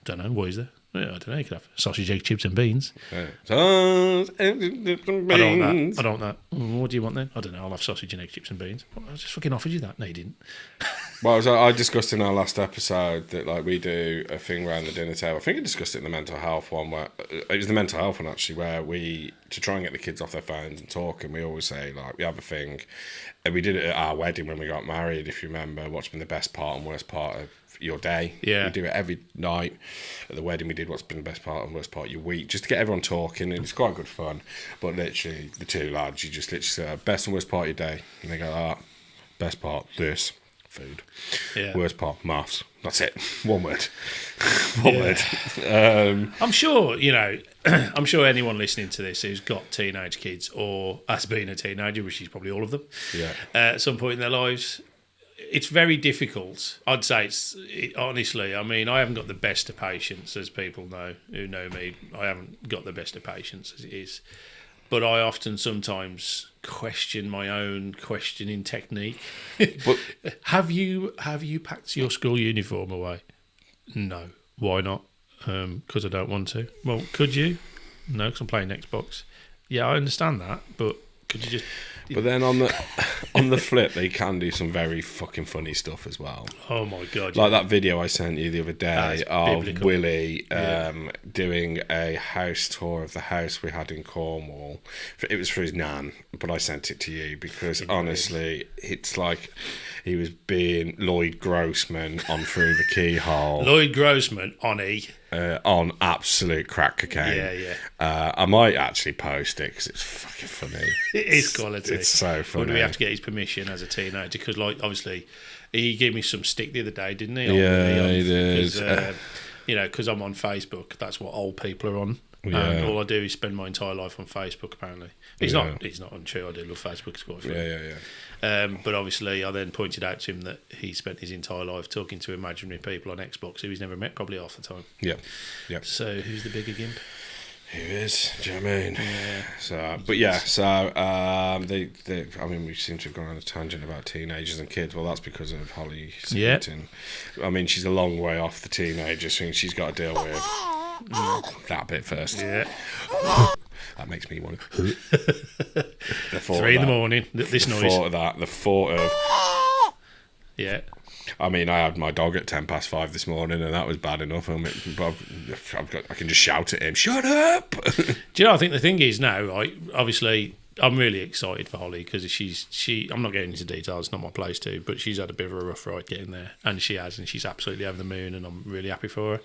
Don't know. What is there? Yeah, I don't know. You could have sausage, egg, chips, and beans. Yeah. I don't know. What do you want then? I don't know. I'll have sausage and egg, chips, and beans. I just fucking offered you that. No, you didn't. Well, I discussed in our last episode that like we do a thing around the dinner table. I think I discussed it in the mental health one where it was the mental health one actually, where we to try and get the kids off their phones and talk. And we always say like we have a thing, and we did it at our wedding when we got married. If you remember, what's been the best part and worst part of your day? Yeah, we do it every night. At the wedding, we did what's been the best part and worst part of your week, just to get everyone talking. And it's quite good fun. But literally, the two lads, you just literally say best and worst part of your day, and they go like that. Best part, this. Food. Yeah. Worst part, maths. That's it. One word. One word. I'm sure, I'm sure anyone listening to this who's got teenage kids or has been a teenager, which is probably all of them, at some point in their lives, it's very difficult. I'd say honestly, I mean, I haven't got the best of patience, as people know who know me. I haven't got the best of patience as it is. But I often sometimes question my own questioning technique. But Have you packed your school uniform away? No. Why not? Because I don't want to. Well, could you? No, because I'm playing Xbox. Yeah, I understand that, but could you just... But then on the flip, they can do some very fucking funny stuff as well. Oh my God. Like that video I sent you the other day of biblical. Willie doing a house tour of the house we had in Cornwall. It was for his nan, but I sent it to you because honestly, it's like he was being Lloyd Grossman on Through the Keyhole. Lloyd Grossman on E. On absolute crack cocaine. Yeah. I might actually post it because it's fucking funny. It is quality. It's so funny. But we have to get his permission as a teenager because, like, obviously, he gave me some stick the other day, didn't he? Yeah, he did. Because I'm on Facebook. That's what old people are on. Yeah. And all I do is spend my entire life on Facebook. Apparently, he's not untrue. I do love Facebook. It's quite fun. Yeah. But obviously, I then pointed out to him that he spent his entire life talking to imaginary people on Xbox who he's never met, probably half the time. Yeah. So who's the bigger gimp? Who is? Do you know what I mean? Yeah. I mean, we seem to have gone on a tangent about teenagers and kids. Well, that's because of Holly Singleton. Yeah. I mean, she's a long way off the teenagers thing she's got to deal with. That bit first. Yeah. That makes me want to. 3 in the morning. This noise. The thought of. Yeah. I mean, I had my dog at 5:10 this morning, and that was bad enough. I can just shout at him, "Shut up!" Do you know? I think the thing is now, obviously, I'm really excited for Holly because I'm not getting into details; it's not my place to. But she's had a bit of a rough ride getting there, and she's absolutely over the moon, and I'm really happy for her.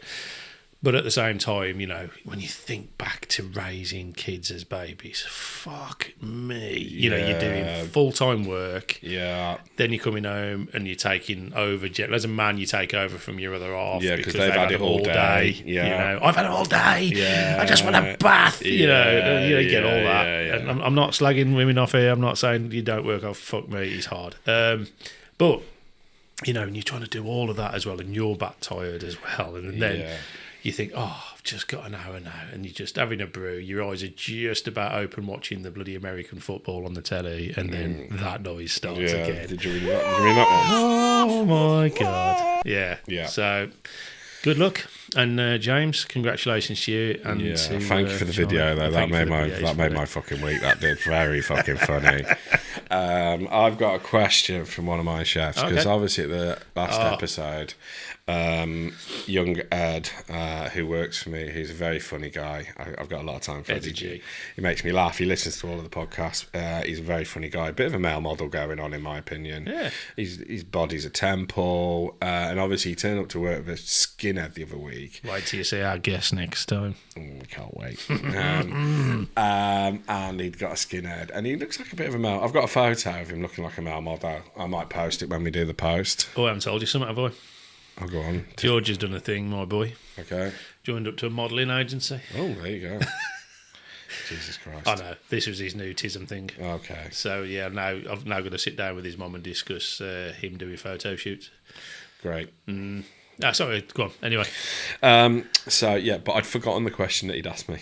But at the same time, when you think back to raising kids as babies, fuck me. You're doing full-time work. Yeah. Then you're coming home and you're taking over. As a man, you take over from your other half. Yeah, because they've had it all day. Yeah. I've had it all day. Yeah. I just want a bath. You get all that. Yeah. And I'm not slagging women off here. I'm not saying you don't work off. Fuck me, it's hard. But, and you're trying to do all of that as well, and you're back tired as well. And then... You think, I've just got an hour now, and you're just having a brew. Your eyes are just about open watching the bloody American football on the telly, and then that noise starts again. Did you read that one? Oh, my God. Yeah. Yeah. So, good luck. And, James, congratulations to you. And thank you for the video, though. That made my fucking week. That did. Very fucking funny. I've got a question from one of my chefs, because obviously at the last episode... young Ed, who works for me, he's a very funny guy. I've got a lot of time for Eddie G. He makes me laugh. He listens to all of the podcasts. He's a very funny guy. A bit of a male model going on, in my opinion. Yeah. His body's a temple, and obviously he turned up to work with a skinhead the other week. Wait till you see our guest next time. Can't wait. And he'd got a skinhead, and he looks like a bit of a male. I've got a photo of him looking like a male model. I might post it when we do the post. Oh, I haven't told you something, have I? I'll go on. George has done a thing, my boy. Okay. Joined up to a modelling agency. Oh, there you go. Jesus Christ. I know. This was his new tism thing. Okay. So, yeah, I've now got to sit down with his mum and discuss him doing photo shoots. Great. Sorry, go on. Anyway. But I'd forgotten the question that he'd asked me.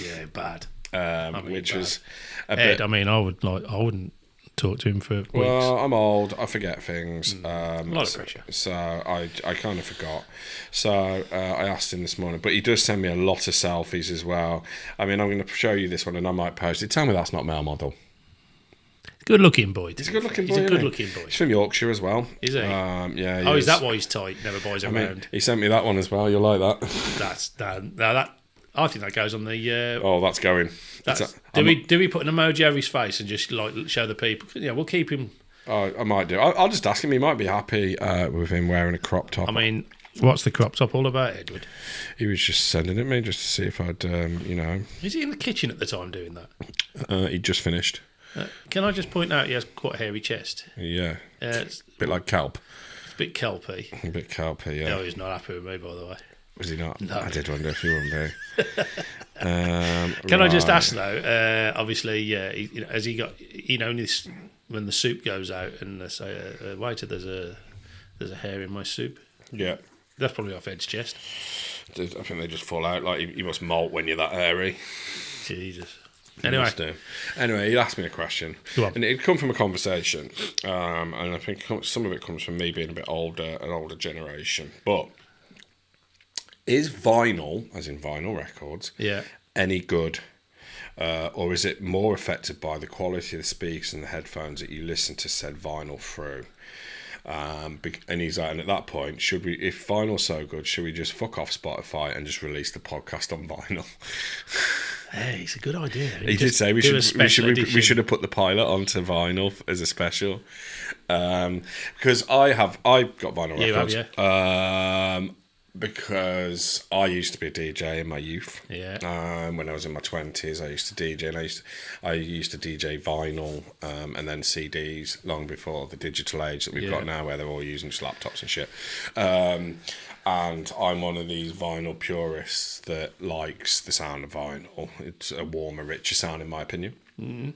Yeah, bad. Which was a Ed, bit... I mean, I wouldn't talk to him for weeks. Well, I'm old. I forget things. A lot of pressure. So I kind of forgot. So I asked him this morning, but he does send me a lot of selfies as well. I mean, I'm going to show you this one, and I might post it. Tell me that's not male model. Good looking boy. He's a good looking boy. He's a good looking boy. He's from Yorkshire as well. Is he? Yeah. Oh, is that why he's tight? Never buys around. He sent me that one as well. You'll like that. That's that. I think that goes on the. Oh, that's going. Do we put an emoji over his face and just like show the people? Yeah, we'll keep him. Oh, I might do. I'll just ask him. He might be happy with him wearing a crop top. I mean, what's the crop top all about, Edward? He was just sending it me just to see if I'd, Is he in the kitchen at the time doing that? He'd just finished. Can I just point out he has quite a hairy chest? Yeah. It's a bit like kelp. It's a bit kelpy. A bit kelpy, yeah. No, he's not happy with me, by the way. Was he not? No. I did wonder if he wouldn't be. Can I just ask though? Obviously, has he got? When the soup goes out and they say, "Waiter, there's a hair in my soup." Yeah, that's probably off Ed's chest. I think they just fall out. Like you must molt when you're that hairy. Jesus. Anyway, he asked me a question, and it'd come from a conversation, and I think some of it comes from me being a bit older, an older generation. But is vinyl, as in vinyl records, any good, or is it more affected by the quality of the speakers and the headphones that you listen to said vinyl through? And he's like, and at that point, if vinyl's so good, should we just fuck off Spotify and just release the podcast on vinyl? Hey, it's a good idea. He did say we should have put the pilot onto vinyl as a special, because I got vinyl records. Because I used to be a DJ in my youth. Yeah. When I was in my 20s, I used to DJ, and I used to DJ vinyl, and then CDs long before the digital age that we've got now, where they're all using just laptops and shit. And I'm one of these vinyl purists that likes the sound of vinyl. It's a warmer, richer sound, in my opinion. Mm.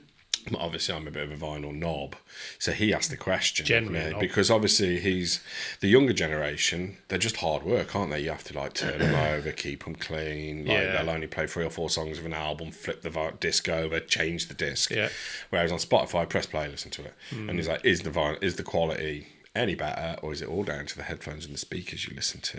Obviously, I'm a bit of a vinyl knob. So he asked the question, because obviously he's the younger generation. They're just hard work, aren't they? You have to like turn them over, keep them clean. Like they'll only play 3 or 4 songs of an album, flip the disc over, change the disc. Yeah. Whereas on Spotify, press play, listen to it, and he's like, is the quality any better, or is it all down to the headphones and the speakers you listen to?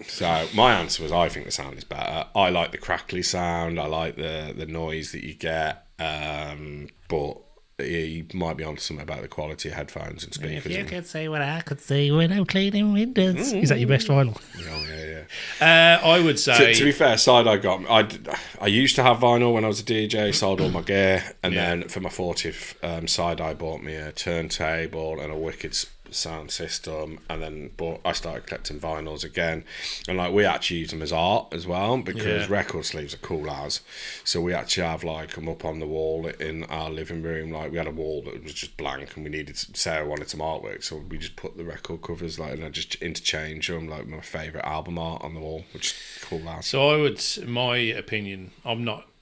So my answer was, I think the sound is better. I like the crackly sound. I like the noise that you get. But he might be on something about the quality of headphones and speakers. If you could see what I could see when I'm cleaning windows. Is that your best vinyl? Oh, yeah. I would say... To be fair, I used to have vinyl when I was a DJ, sold all my gear, and then for my 40th side, I bought me a turntable and a wicked sound system, but I started collecting vinyls again, and like we actually use them as art as well, because record sleeves are cool as. So we actually have like them up on the wall in our living room. Like we had a wall that was just blank, and Sarah wanted some artwork, so we just put the record covers and I just interchange them, like my favourite album art on the wall, which is cool as. So my opinion, I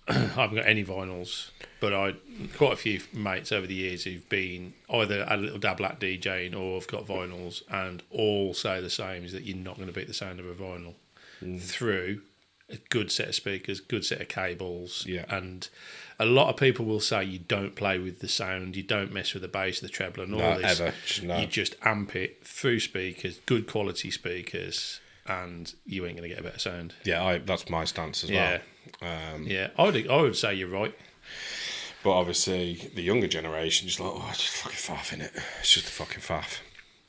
haven't got any vinyls, but quite a few mates over the years who've been either a little dabble at DJing or have got vinyls, and all say the same, is that you're not going to beat the sound of a vinyl through a good set of speakers, good set of cables, and a lot of people will say you don't play with the sound, you don't mess with the bass, the treble, and all this. You just amp it through speakers, good quality speakers, and you ain't going to get a better sound. Yeah, that's my stance as well. I would say you're right. But obviously, the younger generation just like, it's just fucking faff, innit? It's just a fucking faff.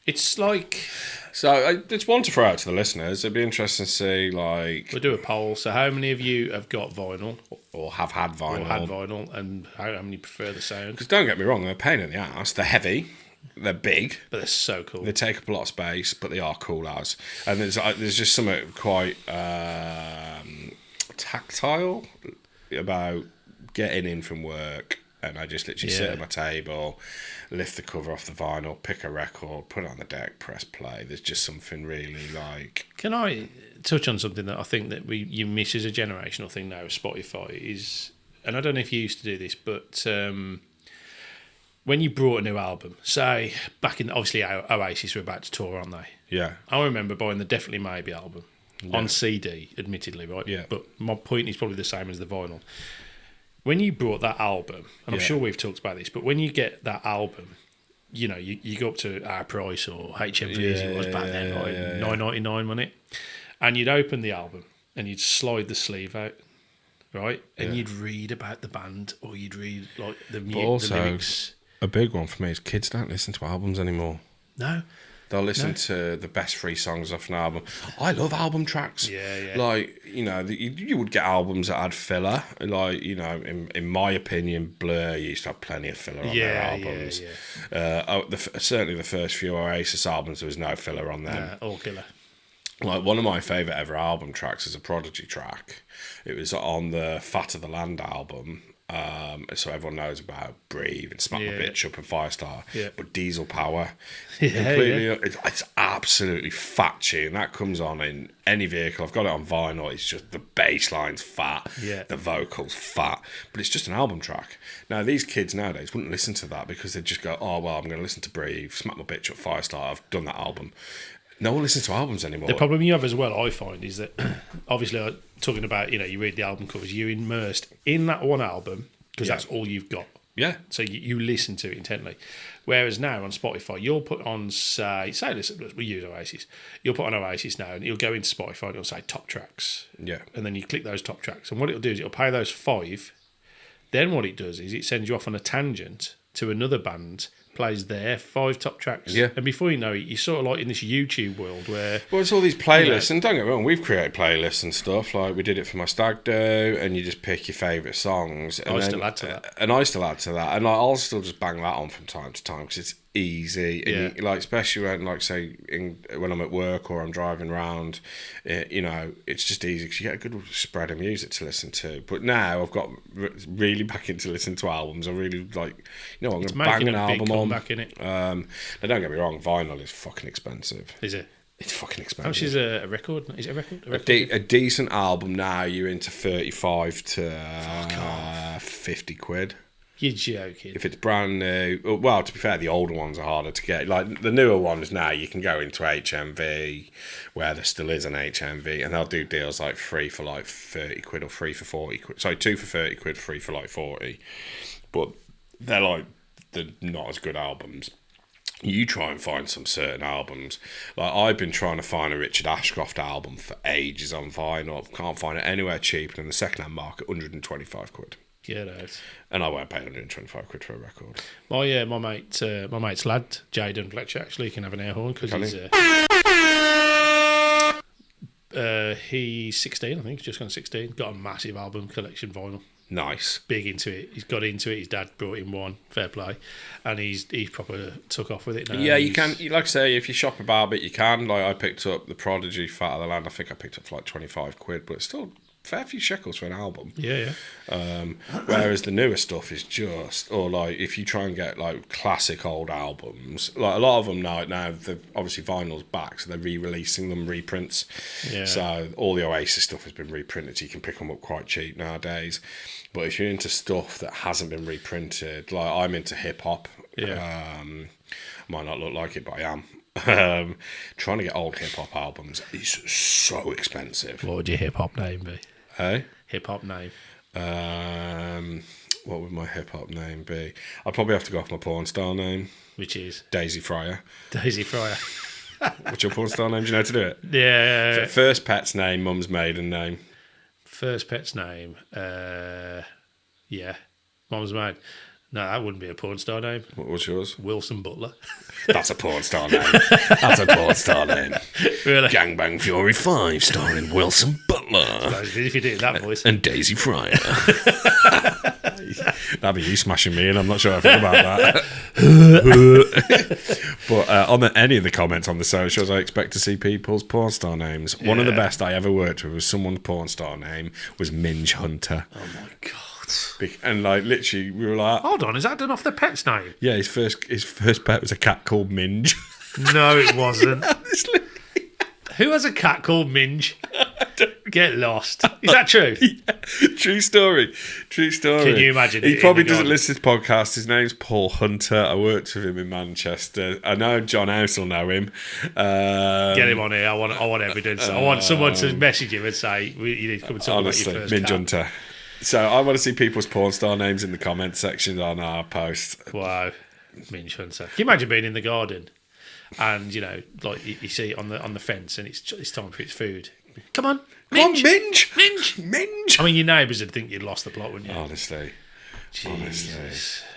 It's like... So, it's one to throw out to the listeners. It'd be interesting to see, like... We'll do a poll. So, how many of you have got vinyl? Or have had vinyl. And how many prefer the sound? Because don't get me wrong, they're a pain in the ass. They're heavy. They're big. But they're so cool. They take up a lot of space, but they are cool as. And there's just something quite tactile about getting in from work, and I just literally sit at my table, lift the cover off the vinyl, pick a record, put it on the deck, press play. There's just something really like... Can I touch on something that I think that you miss as a generational thing now with Spotify is, and I don't know if you used to do this, but when you brought a new album, say back in, obviously Oasis were about to tour, aren't they? Yeah. I remember buying the Definitely Maybe album on CD, admittedly, right? Yeah. But my point is probably the same as the vinyl. when you brought that album, and I'm Yeah. sure we've talked about this, but when you get that album, you know, you go up to our price or HMV as it was back then, like $9.99, wasn't it? And you'd open the album and you'd slide the sleeve out, right? And you'd read about the band, or you'd read like the lyrics. A big one for me is kids don't listen to albums anymore. No. They'll listen to the best 3 songs off an album. I love album tracks. Yeah. Like, you know, you would get albums that had filler. Like, you know, in my opinion, Blur used to have plenty of filler on their albums. Certainly the first few Oasis albums, there was no filler on them. All killer. Like, one of my favourite ever album tracks is a Prodigy track. It was on the Fat of the Land album. So everyone knows about Breathe and Smack My Bitch Up and Firestar. Yeah. But Diesel Power, Yeah. it's absolutely fat tune. That comes on in any vehicle. I've got it on vinyl. It's just the bass line's fat, the vocals fat, but it's just an album track. Now, these kids nowadays wouldn't listen to that because they'd just go, oh, well, I'm going to listen to Breathe, Smack My Bitch Up, Firestar. I've done that album. No one listens to albums anymore. The problem you have as well, I find, is that obviously talking about, you know, you read the album covers, you're immersed in that one album because that's all you've got. Yeah. So you listen to it intently. Whereas now on Spotify, you'll put on, say we use Oasis. You'll put on Oasis now and you'll go into Spotify and it'll say top tracks. Yeah. And then you click those top tracks. And what it'll do is it'll play those 5. Then what it does is it sends you off on a tangent to another band, plays their 5 top tracks. Yeah. And before you know it, you're sort of like in this YouTube world where... Well, it's all these playlists, and don't get me wrong, we've created playlists and stuff, like we did it for my stag do, and you just pick your favourite songs. And I still add to that. And I still add to that, and like, I'll still just bang that on from time to time, because it's easy, and you, like, especially when, like, say, when I'm at work or I'm driving around, you know, it's just easy, because you get a good spread of music to listen to. But now I've got really back into listening to albums. I really, like, you know, I'm going to bang an album on. Back in it. Now, don't get me wrong, vinyl is fucking expensive. Is it? It's fucking expensive. How much is a record? Is it a record? A decent album now, you're into 35 to 50 quid. You're joking. If it's brand new, well, to be fair, the older ones are harder to get. Like the newer ones now, you can go into HMV, where there still is an HMV, and they'll do deals like 3 for like 30 quid or 3 for 40 quid. Sorry, 2 for 30 quid, 3 for like 40. But they're not as good albums. You try and find some certain albums. Like, I've been trying to find a Richard Ashcroft album for ages on vinyl. Can't find it anywhere cheaper than the second-hand market, 125 quid. Get out. And I won't pay 125 quid for a record. My mate's lad, Jayden Fletcher, actually can have an air horn because he's 16, I think. He's just gone 16. Got a massive album collection vinyl. Nice. Big into it. He's got into it. His dad brought him one. Fair play. And he's proper took off with it now. Yeah, you can. Like I say, if you shop about a bit, you can. Like, I picked up the Prodigy Fat of the Land. I think I picked up for like 25 quid, but it's still fair few shekels for an album. Yeah. Whereas the newer stuff is just, or like if you try and get like classic old albums, like a lot of them now obviously vinyl's back, so they're re-releasing them, reprints. Yeah. So all the Oasis stuff has been reprinted, so you can pick them up quite cheap nowadays. But if you're into stuff that hasn't been reprinted, like I'm into hip hop. Yeah. Might not look like it, but I am. Trying to get old hip hop albums is so expensive. What would your hip hop name be? Hey? Hip hop name. What would my hip hop name be? I'd probably have to go off my porn star name, Which is Daisy Fryer. Daisy Fryer. What's your porn star name? Do you know how to do it? Yeah. First pet's name, mum's maiden name. First pet's name. Mom's maid. No, that wouldn't be a porn star name. What was yours? Wilson Butler. That's a porn star name. That's a porn star name. Really? Gangbang Fury 5 starring Wilson Butler. If you did that voice. And Daisy Fryer. That'd be you smashing me, and I'm not sure I think about that. But on any of the comments on the socials, I expect to see people's porn star names. One of the best I ever worked with was someone's porn star name was Minge Hunter. Oh my god. And like literally we were like, hold on, is that done off the pet's name? Yeah, his first pet was a cat called Minge. No, it wasn't. Honestly. Who has a cat called Minge? Get lost. Is that true? Yeah. True story. Can you imagine? He probably doesn't listen to this podcast. His name's Paul Hunter. I worked with him in Manchester. I know John House will know him. Get him on here. I want evidence. I want someone to message him and say, you need to come and talk about your first Minge cat. Hunter. So I want to see people's porn star names in the comment section on our post. Wow, Minge Hunter. Can you imagine being in the garden and like you see it on the fence and it's time for its food? Come on, Minge, Minge. I mean, your neighbours would think you'd lost the plot, wouldn't you? Honestly.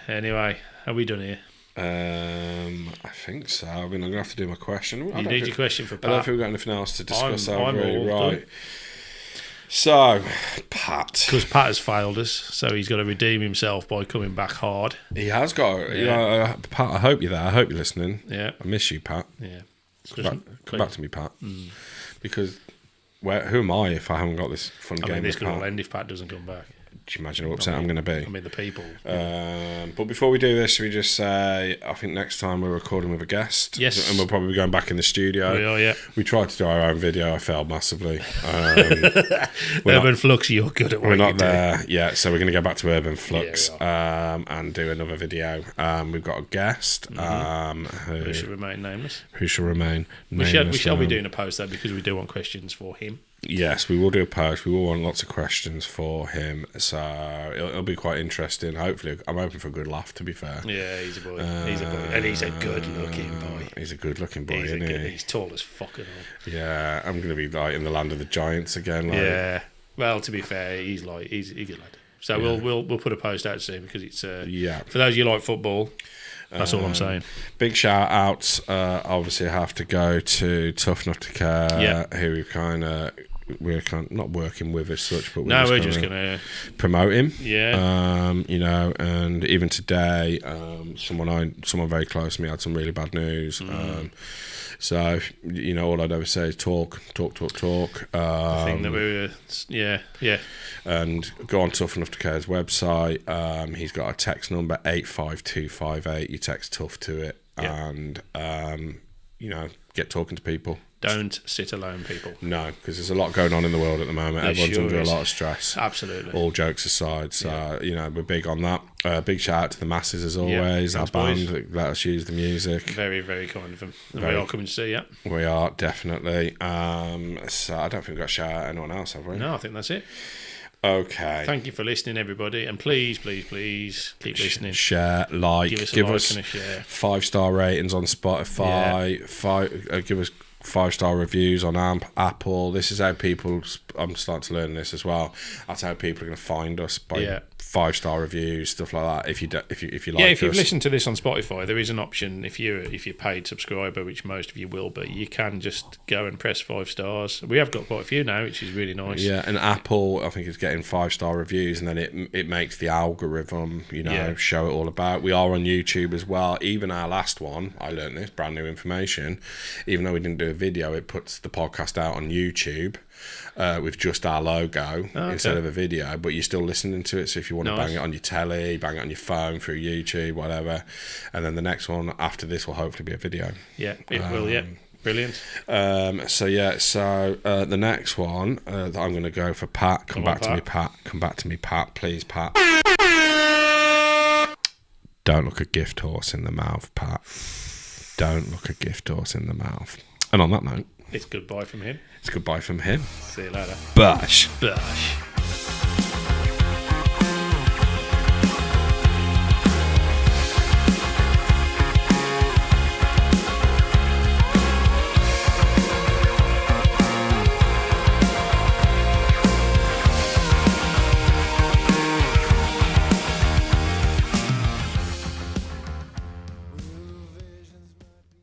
Anyway, are we done here? I think so. I mean, I'm gonna have to do my question. You need your question for Pat. I don't think we've got anything else to discuss. I'm all right. done. So, Pat. Because Pat has failed us, so he's got to redeem himself by coming back hard. He has got. Pat, I hope you're there. I hope you're listening. Yeah. I miss you, Pat. Yeah. Come back to me, Pat. Because who am I if I haven't got this fun game? I mean, this with could Pat? all end if Pat doesn't come back. Do you imagine how upset I'm going to be? I mean, the people. But before we do this, we just say, I think next time we're recording with a guest. Yes. And we'll probably be going back in the studio. We are, yeah. We tried to do our own video. I failed massively. Urban Flux, you're good at what We're you not do. there yet, so we're going to go back to Urban Flux Yeah, and do another video. We've got a guest Who should remain nameless. who shall remain We nameless. shall be doing a post though because we do want questions for him. Yes, we will do a post. We will want lots of questions for him, so it'll be quite interesting. Hopefully, I'm hoping for a good laugh. To be fair, Yeah, he's a boy. He's a boy, and he's a good-looking boy. He's a good-looking boy, isn't he? He's tall as fuck and all. Yeah, I'm going to be like in the land of the giants again. Like, Yeah. Well, to be fair, he's a good lad. So we'll put a post out soon because it's for those of you like football. That's all I'm saying. Big shout outs. Obviously, I have to go to Tough Enough to Care, who we're not working with as such, but we're just gonna promote him. Yeah. And even today, someone very close to me had some really bad news. So all I'd ever say is talk. I think that we And go on Tough Enough to Care's website. He's got a text number 85258. You text tough to it, and get talking to people. Don't sit alone, people. No, because there's a lot going on in the world at the moment. Everyone's under a lot of stress. Absolutely. All jokes aside, so we're big on that. Big shout out to the masses as always. Our band that let us use the music. Very, very kind of them. And we are coming to see you. We are definitely. So I don't think we've got to shout out anyone else, have we? No, I think that's it. Okay. Thank you for listening, everybody, and please keep listening. Share, like, give us and a share. 5-star ratings on Spotify. Give us 5-star reviews on Apple. This is how people. I'm starting to learn this as well. That's how people are going to find us by 5-star reviews, stuff like that. If you like, if you've listened to this on Spotify, there is an option if you're a paid subscriber, which most of you will be. You can just go and press 5 stars. We have got quite a few now, which is really nice. Yeah, and Apple, I think, is getting 5-star reviews, and then it makes the algorithm, show it all about. We are on YouTube as well. Even our last one, I learned this brand new information. Even though we didn't do a video, it puts the podcast out on YouTube. With just our logo instead of a video, but you're still listening to it. So if you want to bang it on your telly, bang it on your phone through YouTube, whatever, and then the next one after this will hopefully be a video. Yeah, it will. Yeah, brilliant. So the next one that I'm going to go for Pat. Come back to me, Pat. Please, Pat. Don't look a gift horse in the mouth, Pat. Don't look a gift horse in the mouth. And on that note, it's goodbye from him. It's goodbye from him. See you later. BOSH. BOSH.